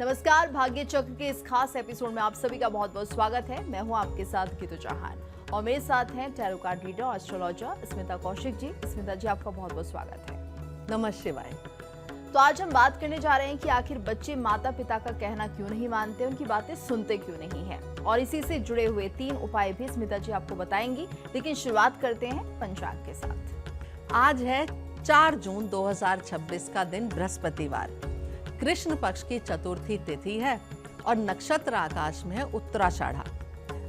नमस्कार, भाग्य चक्र के इस खास एपिसोड में आप सभी का बहुत बहुत स्वागत है। मैं हूं आपके साथ गीतू चौहान और मेरे साथ हैं tarot card reader astrologer Smita Kaushik ji. Smita ji, आपका बहुत बहुत स्वागत है। नमस्ते शिवाय। तो आज हम बात करने जा रहे हैं कि आखिर बच्चे माता पिता का कहना क्यों नहीं मानते, उनकी बातें सुनते क्यों नहीं हैं, और इसी से जुड़े हुए 3 उपाय भी स्मिता जी आपको बताएंगी। लेकिन शुरुआत करते हैं पंचांग के साथ। आज है 4 जून 2026 का दिन, बृहस्पतिवार। कृष्ण पक्ष की चतुर्थी तिथि है और नक्षत्र आकाश में है उत्तराषाढ़ा।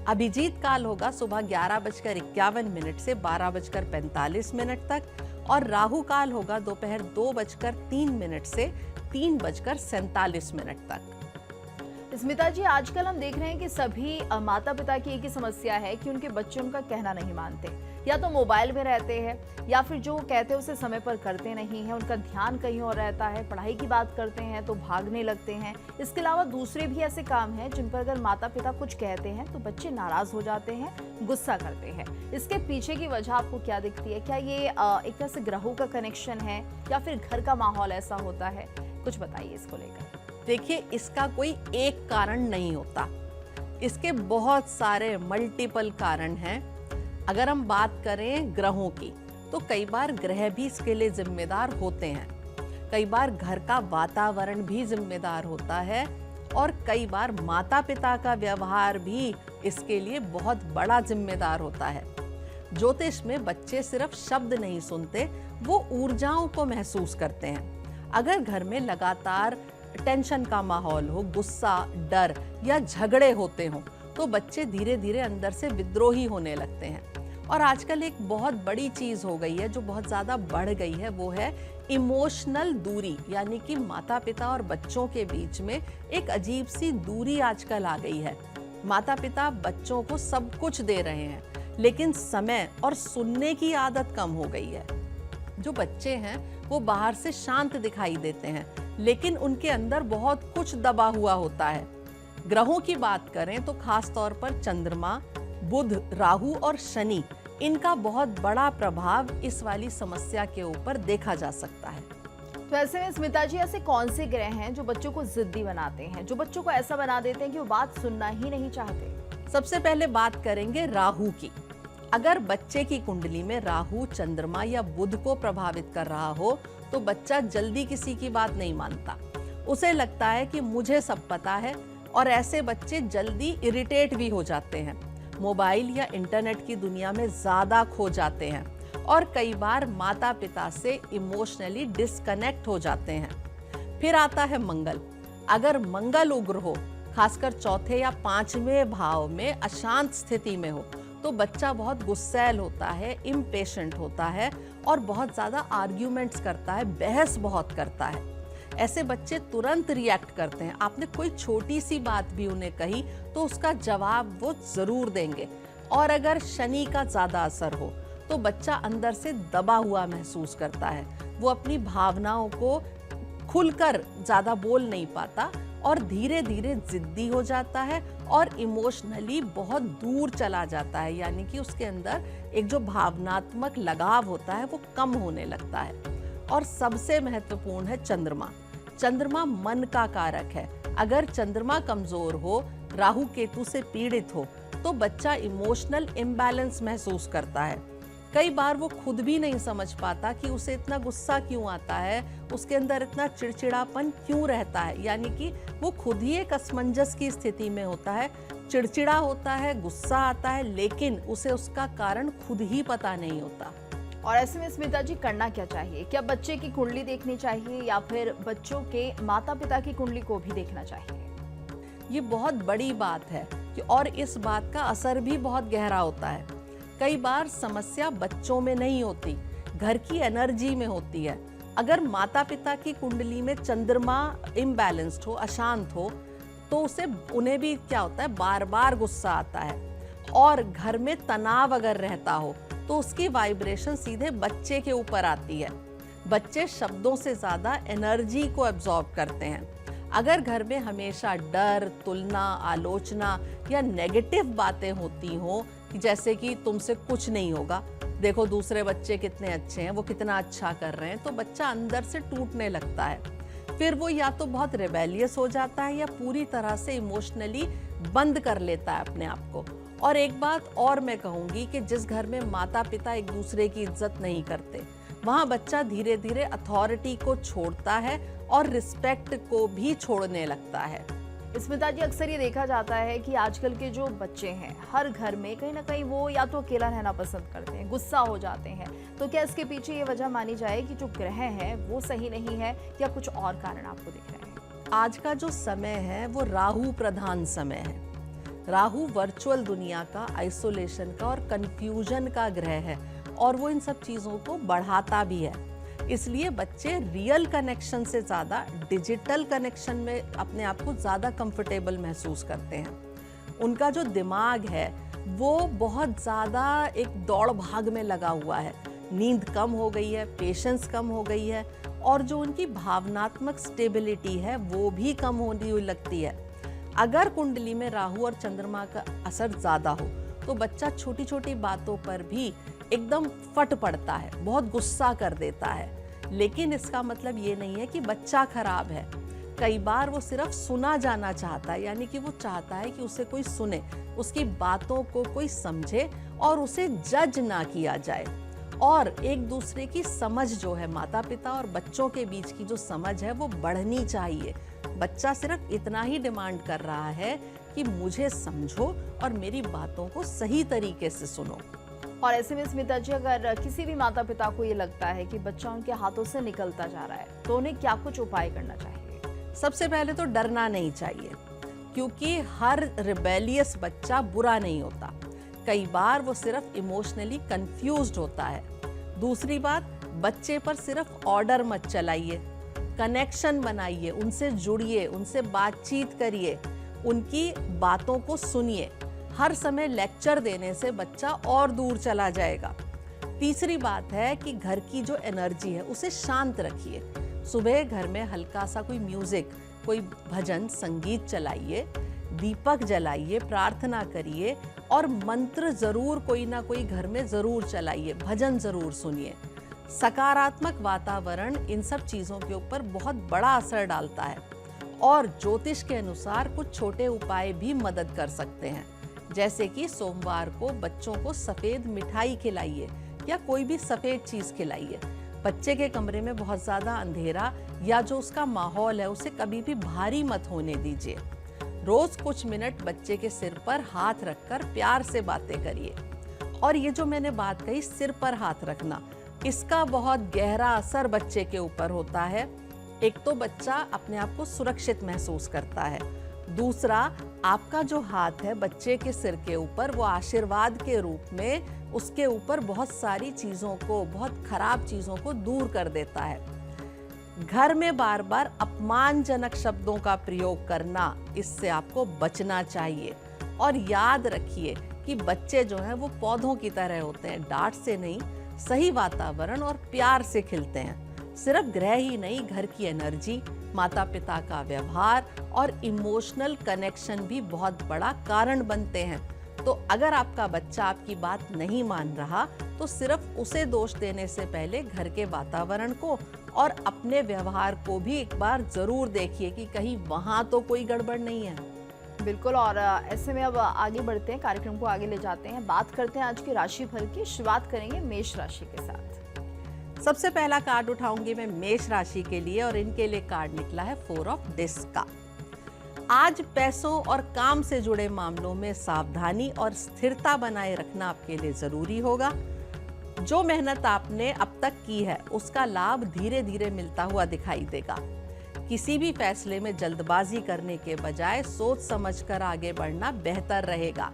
अभिजीत काल होगा सुबह 11:51 से 12:45 तक और राहु काल होगा दोपहर 2:03 से 3:47 तक। स्मिता जी, आजकल हम देख रहे हैं कि सभी माता पिता की एक ही समस्या है कि उनके बच्चे उनका कहना नहीं मानते, या तो मोबाइल में रहते हैं या फिर जो कहते हैं उसे समय पर करते नहीं हैं, उनका ध्यान कहीं और रहता है। पढ़ाई की बात करते हैं तो भागने लगते हैं। इसके अलावा दूसरे भी ऐसे काम हैं जिन पर अगर माता पिता कुछ कहते हैं तो बच्चे नाराज हो जाते हैं, गुस्सा करते हैं। इसके पीछे की वजह आपको क्या दिखती है? क्या ये एक तरह से ग्रहों का कनेक्शन है या फिर घर का माहौल ऐसा होता है? कुछ बताइए इसको लेकर। देखिए, इसका कोई एक कारण नहीं होता, इसके बहुत सारे मल्टीपल कारण हैं। अगर हम बात करें ग्रहों की तो कई बार ग्रह भी इसके लिए जिम्मेदार होते हैं, कई बार घर का वातावरण भी जिम्मेदार होता है और कई बार माता पिता का व्यवहार भी इसके लिए बहुत बड़ा जिम्मेदार होता है। ज्योतिष में बच्चे सिर्फ शब्द नहीं सुनते, वो ऊर्जाओं को महसूस करते हैं। अगर घर में लगातार टेंशन का माहौल हो, गुस्सा, डर या झगड़े होते हों तो बच्चे धीरे धीरे अंदर से विद्रोही होने लगते हैं। और आजकल एक बहुत बड़ी चीज हो गई है जो बहुत ज्यादा बढ़ गई है, वो है इमोशनल दूरी, यानी कि माता पिता और बच्चों के बीच में एक अजीब सी दूरी आजकल आ गई है। माता पिता बच्चों को सब कुछ दे रहे हैं लेकिन समय और सुनने की आदत कम हो गई है। जो बच्चे हैं वो बाहर से शांत दिखाई देते हैं लेकिन उनके अंदर बहुत कुछ दबा हुआ होता है। ग्रहों की बात करें तो खास तौर पर चंद्रमा, बुध, राहु और शनि, इनका बहुत बड़ा प्रभाव इस वाली समस्या के ऊपर देखा जा सकता है। तो ऐसे में स्मिता जी, ऐसे कौन से ग्रह हैं जो बच्चों को जिद्दी बनाते हैं, जो बच्चों को ऐसा बना देते हैं कि वो बात सुनना ही नहीं चाहते? सबसे पहले बात करेंगे राहु की। अगर बच्चे की कुंडली में राहु, चंद्रमा या बुध को प्रभावित कर रहा हो तो बच्चा जल्दी किसी की बात नहीं मानता। उसे लगता है कि मुझे सब पता है और ऐसे बच्चे जल्दी इरिटेट भी हो जाते हैं, मोबाइल या इंटरनेट की दुनिया में ज्यादा खो जाते हैं और कई बार माता पिता से इमोशनली डिस्कनेक्ट हो जाते हैं। फिर आता है मंगल। अगर मंगल उग्र हो, खासकर चौथे या 5वें भाव में अशांत स्थिति में हो तो बच्चा बहुत गुस्सैल होता है, इम्पेशेंट होता है और बहुत ज़्यादा आर्ग्यूमेंट्स करता है, बहस बहुत करता है। ऐसे बच्चे तुरंत रिएक्ट करते हैं। आपने कोई छोटी सी बात भी उन्हें कही तो उसका जवाब वो ज़रूर देंगे। और अगर शनि का ज़्यादा असर हो तो बच्चा अंदर से दबा हुआ महसूस करता है, वो अपनी भावनाओं को खुलकर ज़्यादा बोल नहीं पाता और धीरे धीरे जिद्दी हो जाता है और इमोशनली बहुत दूर चला जाता है, यानी कि उसके अंदर एक जो भावनात्मक लगाव होता है वो कम होने लगता है। और सबसे महत्वपूर्ण है चंद्रमा। चंद्रमा मन का कारक है। अगर चंद्रमा कमजोर हो, राहु केतु से पीड़ित हो तो बच्चा इमोशनल इम्बैलेंस महसूस करता है। कई बार वो खुद भी नहीं समझ पाता कि उसे इतना गुस्सा क्यों आता है, उसके अंदर इतना चिड़चिड़ापन क्यों रहता है, यानी कि वो खुद ही एक असमंजस की स्थिति में होता है। चिड़चिड़ा होता है, गुस्सा आता है, लेकिन उसे उसका कारण खुद ही पता नहीं होता। और ऐसे में स्मिता जी, करना क्या चाहिए? क्या बच्चे की कुंडली देखनी चाहिए या फिर बच्चों के माता पिता की कुंडली को भी देखना चाहिए? ये बहुत बड़ी बात है और इस बात का असर भी बहुत गहरा होता है। कई बार समस्या बच्चों में नहीं होती, घर की एनर्जी में होती है। अगर माता पिता की कुंडली में चंद्रमा इम्बैलेंस्ड हो, अशांत हो, तो उन्हें भी क्या होता है, बार बार गुस्सा आता है। और घर में तनाव अगर रहता हो तो उसकी वाइब्रेशन सीधे बच्चे के ऊपर आती है। बच्चे शब्दों से ज़्यादा एनर्जी को एब्जॉर्ब करते हैं। अगर घर में हमेशा डर, तुलना, आलोचना या नेगेटिव बातें होती हों, जैसे कि तुमसे कुछ नहीं होगा, देखो दूसरे बच्चे कितने अच्छे हैं, वो कितना अच्छा कर रहे हैं, तो बच्चा अंदर से टूटने लगता है। फिर वो या तो बहुत रिबेलियस हो जाता है या पूरी तरह से इमोशनली बंद कर लेता है अपने आप को। और एक बात और मैं कहूँगी कि जिस घर में माता पिता एक दूसरे की इज्जत नहीं करते, वहाँ बच्चा धीरे धीरे अथॉरिटी को छोड़ता है और रिस्पेक्ट को भी छोड़ने लगता है। स्मिता जी, अक्सर ये देखा जाता है कि आजकल के जो बच्चे हैं हर घर में कहीं ना कहीं वो या तो अकेला रहना पसंद करते हैं, गुस्सा हो जाते हैं। तो क्या इसके पीछे ये वजह मानी जाए कि जो ग्रह है वो सही नहीं है या कुछ और कारण आपको दिख रहे हैं? आज का जो समय है वो राहु प्रधान समय है। राहु वर्चुअल दुनिया का, आइसोलेशन का और कंफ्यूजन का ग्रह है और वो इन सब चीज़ों को बढ़ाता भी है। इसलिए बच्चे रियल कनेक्शन से ज़्यादा डिजिटल कनेक्शन में अपने आप को ज़्यादा कंफर्टेबल महसूस करते हैं। उनका जो दिमाग है वो बहुत ज़्यादा एक दौड़ भाग में लगा हुआ है। नींद कम हो गई है, पेशेंस कम हो गई है और जो उनकी भावनात्मक स्टेबिलिटी है वो भी कम होनी हुई लगती है। अगर कुंडली में राहु और चंद्रमा का असर ज़्यादा हो तो बच्चा छोटी छोटी बातों पर भी एकदम फट पड़ता है, बहुत गुस्सा कर देता है। लेकिन इसका मतलब ये नहीं है कि बच्चा खराब है। कई बार वो सिर्फ सुना जाना चाहता है, यानी कि वो चाहता है कि उसे कोई सुने, उसकी बातों को कोई समझे और उसे जज ना किया जाए। और एक दूसरे की समझ जो है, माता पिता और बच्चों के बीच की जो समझ है वो बढ़नी चाहिए। बच्चा सिर्फ इतना ही डिमांड कर रहा है कि मुझे समझो और मेरी बातों को सही तरीके से सुनो। और ऐसे में स्मिता जी, अगर किसी भी माता पिता को ये लगता है कि बच्चा उनके हाथों से निकलता जा रहा है तो उन्हें क्या कुछ उपाय करना चाहिए? सबसे पहले तो डरना नहीं चाहिए, क्योंकि हर रिबेलियस बच्चा बुरा नहीं होता। कई बार वो सिर्फ इमोशनली कंफ्यूज्ड होता है। दूसरी बात, बच्चे पर सिर्फ ऑर्डर मत चलाइए, कनेक्शन बनाइए, उनसे जुड़िए, उनसे बातचीत करिए, उनकी बातों को सुनिए। हर समय लेक्चर देने से बच्चा और दूर चला जाएगा। तीसरी बात है कि घर की जो एनर्जी है उसे शांत रखिए। सुबह घर में हल्का सा कोई म्यूजिक, कोई भजन संगीत चलाइए, दीपक जलाइए, प्रार्थना करिए और मंत्र जरूर कोई ना कोई घर में जरूर चलाइए, भजन जरूर सुनिए। सकारात्मक वातावरण इन सब चीज़ों के ऊपर बहुत बड़ा असर डालता है। और ज्योतिष के अनुसार कुछ छोटे उपाय भी मदद कर सकते हैं, जैसे कि सोमवार को बच्चों को सफ़ेद मिठाई खिलाइए या कोई भी सफ़ेद चीज़ खिलाइए। बच्चे के कमरे में बहुत ज़्यादा अंधेरा या जो उसका माहौल है उसे कभी भी भारी मत होने दीजिए। रोज़ कुछ मिनट बच्चे के सिर पर हाथ रखकर प्यार से बातें करिए। और ये जो मैंने बात कही सिर पर हाथ रखना, इसका बहुत गहरा असर बच्चे के ऊपर होता है। एक तो बच्चा अपने आप को सुरक्षित महसूस करता है, दूसरा आपका जो हाथ है बच्चे के सिर के ऊपर वो आशीर्वाद के रूप में उसके ऊपर बहुत सारी चीज़ों को, बहुत खराब चीज़ों को दूर कर देता है। घर में बार बार अपमानजनक शब्दों का प्रयोग करना, इससे आपको बचना चाहिए। और याद रखिए कि बच्चे जो हैं वो पौधों की तरह होते हैं, डांट से नहीं, सही वातावरण और प्यार से खिलते हैं। सिर्फ ग्रह ही नहीं, घर की एनर्जी, माता पिता का व्यवहार और इमोशनल कनेक्शन भी बहुत बड़ा कारण बनते हैं। तो अगर आपका बच्चा आपकी बात नहीं मान रहा तो सिर्फ उसे दोष देने से पहले घर के वातावरण को और अपने व्यवहार को भी एक बार जरूर देखिए कि कहीं वहां तो कोई गड़बड़ नहीं है। बिल्कुल। और ऐसे में अब आगे बढ़ते हैं, कार्यक्रम को आगे ले जाते हैं, बात करते हैं आज की राशिफल की। शुरुआत करेंगे मेष राशि के साथ। सबसे पहला कार्ड उठाऊंगी मैं मेष राशि के लिए और इनके लिए कार्ड निकला है 4 ऑफ डिस्क का। आज पैसों और काम से जुड़े मामलों में सावधानी और स्थिरता बनाए रखना आपके लिए जरूरी होगा। जो मेहनत आपने अब तक की है उसका लाभ धीरे धीरे मिलता हुआ दिखाई देगा। किसी भी फैसले में जल्दबाजी करने के बजाय सोच समझकर आगे बढ़ना बेहतर रहेगा।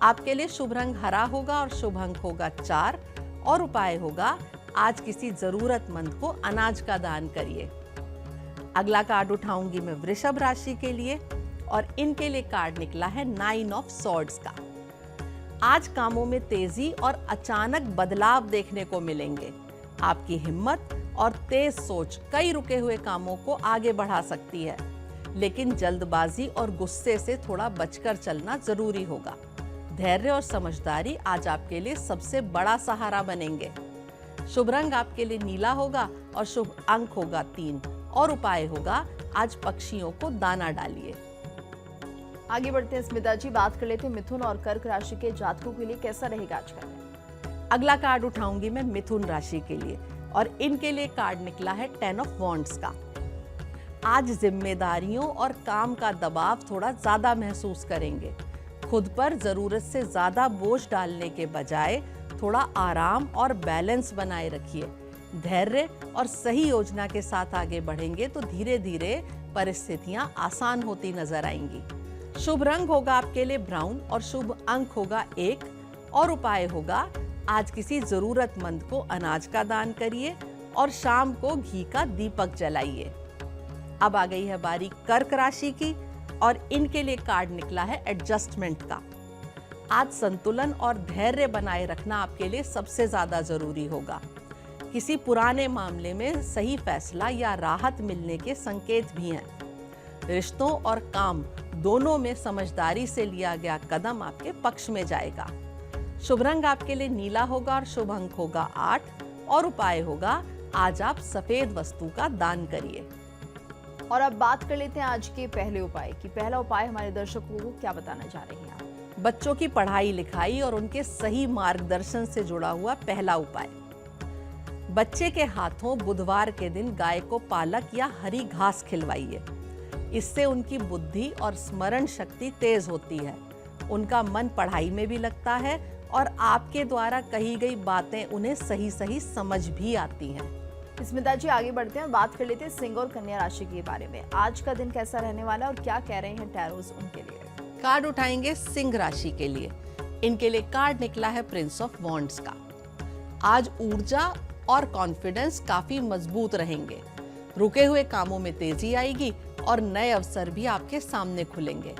आपके लिए शुभ रंग हरा होगा और शुभ अंक होगा 4 और उपाय होगा आज किसी जरूरतमंद को अनाज का दान करिए। अगला कार्ड उठाऊंगी मैं वृषभ राशि के लिए और इनके लिए कार्ड निकला है 9 ऑफ सॉर्ड्स का। आज कामों में तेजी और अचानक बदलाव देखने को मिलेंगे। आपकी हिम्मत और तेज सोच कई रुके हुए कामों को आगे बढ़ा सकती है, लेकिन जल्दबाजी और गुस्से से थोड़ा बचकर चलना जरूरी होगा। धैर्य और समझदारी आज आपके लिए सबसे बड़ा सहारा बनेंगे। शुभ रंग आपके लिए नीला होगा और शुभ अंक होगा 3 और उपाय होगा आज पक्षियों को दाना डालिए। आगे बढ़ते हैं स्मिता जी, बात कर लेते हैं मिथुन और कर्क राशि के जातकों के लिए कैसा रहेगा आज का दिन। अगला कार्ड उठाऊंगी मैं मिथुन राशि के लिए और इनके लिए कार्ड निकला है 10 ऑफ वॉन्ड्स का। आज जिम्मेदारियों और काम का दबाव थोड़ा ज्यादा महसूस करेंगे। खुद पर जरूरत से ज्यादा बोझ डालने के बजाय थोड़ा आराम और बैलेंस बनाए रखिए। धैर्य और सही योजना के साथ आगे बढ़ेंगे तो धीरे धीरे परिस्थितियां आसान होती नजर आएंगी। शुभ रंग होगा आपके लिए ब्राउन और शुभ अंक होगा 1 और उपाय होगा आज किसी जरूरतमंद को अनाज का दान करिए और शाम को घी का दीपक जलाइए। अब आ गई है बारी कर्क राशि की और इनके लिए कार्ड निकला है एडजस्टमेंट का। आज संतुलन और धैर्य बनाए रखना आपके लिए सबसे ज्यादा जरूरी होगा। किसी पुराने मामले में सही फैसला या राहत मिलने के संकेत भी हैं। रिश्तों और काम दोनों में समझदारी से लिया गया कदम आपके पक्ष में जाएगा। शुभ रंग आपके लिए नीला होगा और शुभ अंक होगा 8 और उपाय होगा आज आप सफेद वस्तु का दान करिए। और अब बात कर लेते हैं आज के पहले उपाय की। पहला उपाय हमारे दर्शकों को क्या बताना चाह रही हैं आप? बच्चों की पढ़ाई लिखाई और उनके सही मार्गदर्शन से जुड़ा हुआ पहला उपाय। बच्चे के हाथों बुधवार के दिन गाय को पालक या हरी घास खिलवाइए। इससे उनकी बुद्धि और स्मरण शक्ति तेज होती है। उनका मन पढ़ाई में भी लगता है और आपके द्वारा कही गई बातें उन्हें सही सही समझ भी आती हैं। स्मिता जी, आगे बढ़ते हैं, बात कर लेते हैं सिंह और कन्या राशि के बारे में। आज का दिन कैसा रहने वाला है और क्या कह रहे हैं टैरोस उनके लिए? कार्ड उठाएंगे सिंह राशि के लिए। इनके लिए कार्ड निकला है प्रिंस ऑफ वॉन्ड्स का। आज ऊर्जा और कॉन्फिडेंस काफी मजबूत रहेंगे। रुके हुए कामों में तेजी आएगी और नए अवसर भी आपके सामने खुलेंगे।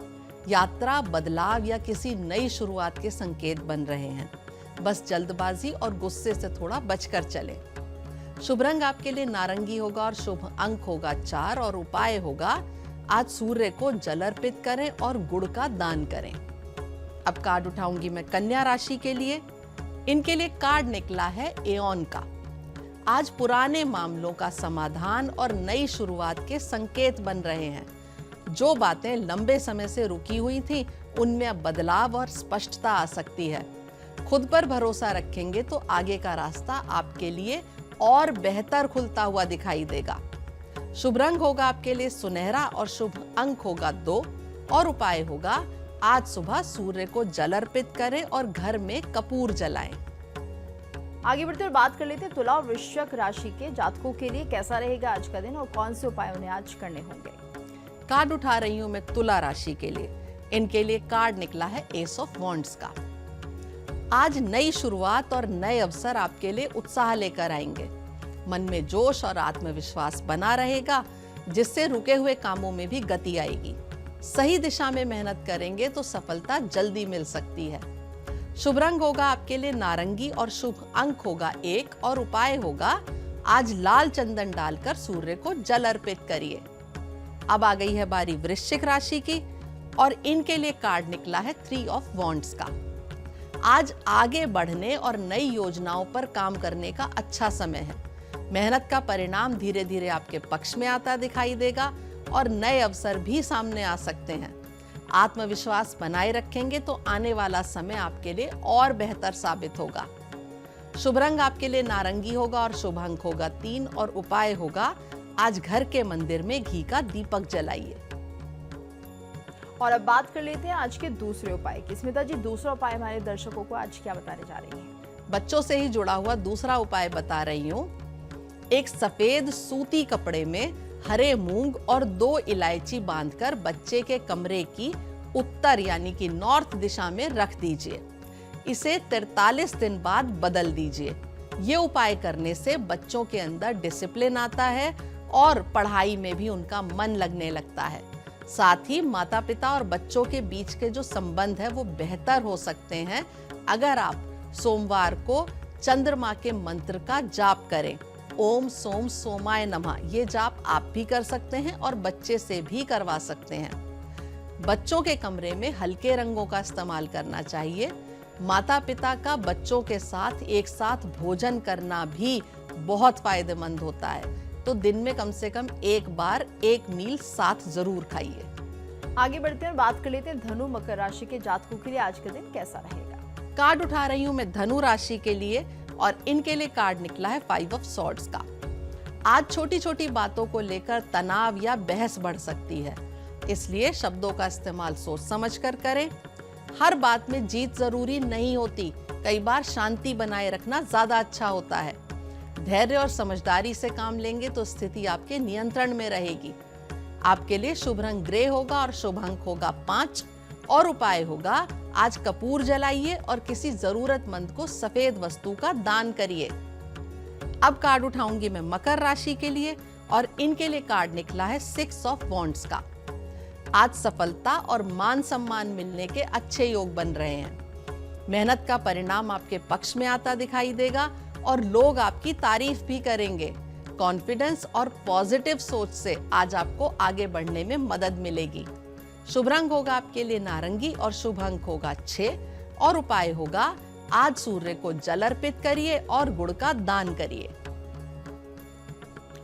यात्रा, बदलाव या किसी नई शुरुआत के संकेत बन रहे हैं। बस जल्दबाजी और गुस्से से थोड़ा बचकर चलें। शुभ रंग आपके लिए नारंगी होगा और शुभ अंक होगा 4 और उपाय होगा आज सूर्य को जल अर्पित करें और गुड़ का दान करें। अब कार्ड उठाऊंगी मैं कन्या राशि के लिए। इनके लिए कार्ड निकला है एओन का। आज पुराने मामलों का समाधान और नई शुरुआत के संकेत बन रहे हैं। जो बातें लंबे समय से रुकी हुई थी उनमें अब बदलाव और स्पष्टता आ सकती है। खुद पर भरोसा रखेंगे तो आगे का रास्ता आपके लिए और बेहतर खुलता हुआ दिखाई देगा। शुभ रंग होगा आपके लिए सुनहरा और शुभ अंक होगा 2 और उपाय होगा आज सुबह सूर्य को जल अर्पित करें और घर में कपूर जलाएं। आगे बढ़ते हुए बात कर लेते हैं तुला और वृश्चिक राशि के जातकों के लिए कैसा रहेगा आज का दिन और कौन से उपाय उन्हें आज करने होंगे। कार्ड उठा रही हूं मैं तुला राशि के लिए। इनके लिए कार्ड निकला है एस ऑफ वॉन्ड्स का। आज नई शुरुआत और नए अवसर आपके लिए उत्साह लेकर आएंगे। मन में जोश और आत्मविश्वास बना रहेगा जिससे रुके हुए कामों में भी गति आएगी। सही दिशा में मेहनत करेंगे तो सफलता जल्दी मिल सकती है। शुभ रंग होगा आपके लिए नारंगी और शुभ अंक होगा 1 और उपाय होगा आज लाल चंदन डालकर सूर्य को जल अर्पित करिए। अब आ गई है बारी वृश्चिक राशि की और इनके लिए कार्ड निकला है 3 ऑफ वॉन्ड्स का। आज आगे बढ़ने और नई योजनाओं पर काम करने का अच्छा समय है। मेहनत का परिणाम धीरे धीरे आपके पक्ष में आता दिखाई देगा और नए अवसर भी सामने आ सकते हैं। आत्मविश्वास बनाए रखेंगे तो आने वाला समय आपके लिए और बेहतर साबित होगा। शुभ रंग आपके लिए नारंगी होगा और शुभ अंक होगा 3 और उपाय होगा आज घर के मंदिर में घी का दीपक जलाइए। और अब बात कर लेते हैं आज के दूसरे उपाय की। स्मिता जी, दूसरा उपाय हमारे दर्शकों को आज क्या बताने जा रही हैं? बच्चों से ही जुड़ा हुआ दूसरा उपाय बता रही हूँ। एक सफेद सूती कपड़े में हरे मूंग और 2 इलायची बांधकर बच्चे के कमरे की उत्तर यानी कि नॉर्थ दिशा में रख दीजिए। इसे 43 दिन बाद बदल दीजिए। ये उपाय करने से बच्चों के अंदर डिसिप्लिन आता है और पढ़ाई में भी उनका मन लगने लगता है। साथ ही माता पिता और बच्चों के बीच के जो संबंध है वो बेहतर हो सकते हैं अगर आप सोमवार को चंद्रमा के मंत्र का जाप करें। ओम सोम सोमाय नमः ये जाप आप भी कर सकते हैं और बच्चे से भी करवा सकते हैं। बच्चों के कमरे में हल्के रंगों का इस्तेमाल करना चाहिए। माता पिता का बच्चों के साथ एक साथ भोजन करना भी बहुत फायदेमंद होता है। तो दिन में कम से कम एक बार एक मील साथ जरूर खाइए। आगे बढ़ते हैं, बात कर लेते हैं धनु मकर राशि के जातकों के लिए आज का दिन कैसा रहेगा। कार्ड उठा रही हूं मैं धनु राशि के लिए और इनके लिए कार्ड निकला है 5 ऑफ सॉर्ड्स का। आज छोटी छोटी बातों को लेकर तनाव या बहस बढ़ सकती है, इसलिए शब्दों का इस्तेमाल सोच समझ कर करें। हर बात में जीत जरूरी नहीं होती, कई बार शांति बनाए रखना ज्यादा अच्छा होता है। धैर्य और समझदारी से काम लेंगे तो स्थिति आपके नियंत्रण में रहेगी। आपके लिए शुभ रंग ग्रे होगा और शुभ अंक होगा 5 और उपाय होगा आज कपूर जलाइए और किसी जरूरतमंद को सफेद वस्तु का दान करिए। अब कार्ड उठाऊंगी मैं मकर राशि के लिए और इनके लिए कार्ड निकला है 6 ऑफ वॉन्ड्स का। आज सफलता और मान सम्मान मिलने के अच्छे योग बन रहे हैं। मेहनत का परिणाम आपके पक्ष में आता दिखाई देगा और लोग आपकी तारीफ भी करेंगे। कॉन्फिडेंस और पॉजिटिव सोच से आज आपको आगे बढ़ने में मदद मिलेगी। शुभ रंग होगा आपके लिए नारंगी और शुभ अंक होगा 6 और उपाय होगा आज सूर्य को जल अर्पित करिए और गुड़ का दान करिए।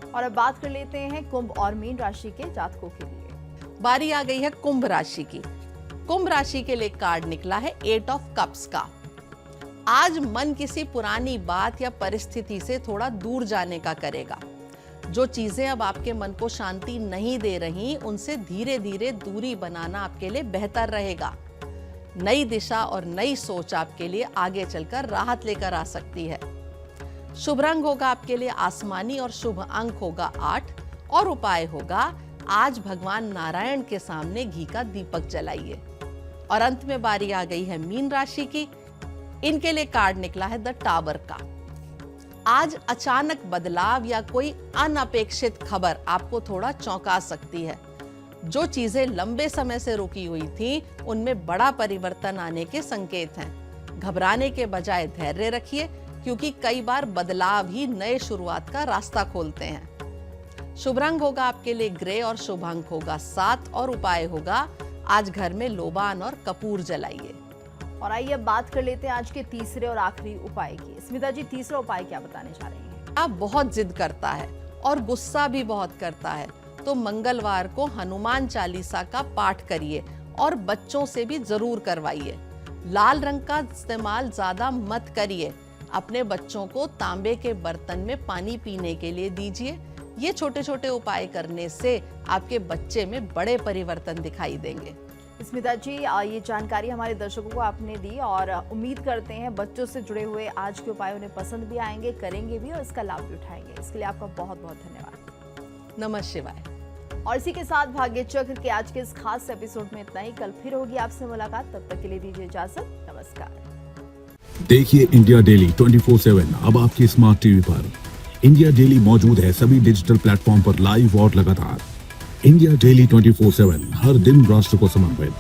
और अब बात कर लेते हैं कुंभ और मीन राशि के जातकों के लिए। बारी आ गई है कुंभ राशि की। कुंभ राशि के लिए कार्ड निकला है 8 ऑफ कप्स का। आज मन किसी पुरानी बात या परिस्थिति से थोड़ा दूर जाने का करेगा। जो चीजें अब आपके मन को शांति नहीं दे रही, उनसे धीरे धीरे दूरी बनाना आपके लिए बेहतर रहेगा। नई दिशा और नई सोच आपके लिए आगे चलकर राहत लेकर आ सकती है। शुभ रंग होगा आपके लिए आसमानी और शुभ अंक होगा 8 और उपाय होगा आज भगवान नारायण के सामने घी का दीपक जलाइए। और अंत में बारी आ गई है मीन राशि की। इनके लिए कार्ड निकला है द टावर का। आज अचानक बदलाव या कोई अनपेक्षित खबर आपको थोड़ा चौंका सकती है। जो चीजें लंबे समय से रुकी हुई थी, उनमें बड़ा परिवर्तन आने के संकेत हैं। घबराने के बजाय धैर्य रखिए, क्योंकि कई बार बदलाव ही नए शुरुआत का रास्ता खोलते हैं। शुभ रंग होगा आपके लिए ग्रे और शुभ अंक होगा 7 और उपाय होगा आज घर में लोबान और कपूर जलाइए। और आइए अब बात कर लेते हैं आज के तीसरे और आखिरी उपाय की। स्मिता जी, तीसरा उपाय क्या बताने जा रही हैं? आप बहुत जिद करता है और गुस्सा भी बहुत करता है, तो मंगलवार को हनुमान चालीसा का पाठ करिए और बच्चों से भी जरूर करवाइए। लाल रंग का इस्तेमाल ज्यादा मत करिए। अपने बच्चों को तांबे के बर्तन में पानी पीने के लिए दीजिए। ये छोटे छोटे उपाय करने से आपके बच्चे में बड़े परिवर्तन दिखाई देंगे। स्मिता जी, ये जानकारी हमारे दर्शकों को आपने दी और उम्मीद करते हैं बच्चों से जुड़े हुए आज के उपाय उन्हें पसंद भी आएंगे, करेंगे भी और इसका लाभ भी उठाएंगे। इसके लिए आपका बहुत बहुत धन्यवाद। नमः शिवाय। और इसी के साथ भाग्य चक्र के आज के इस खास एपिसोड में इतना ही। कल फिर होगी आपसे मुलाकात, तब तक के लिए दीजिए इजाजत। नमस्कार। देखिए इंडिया डेली 24/7 अब आपकी स्मार्ट टीवी पर। इंडिया डेली मौजूद है सभी डिजिटल प्लेटफॉर्म पर लाइव और लगातार। इंडिया डेली 24/7 हर दिन राष्ट्र को समर्पित।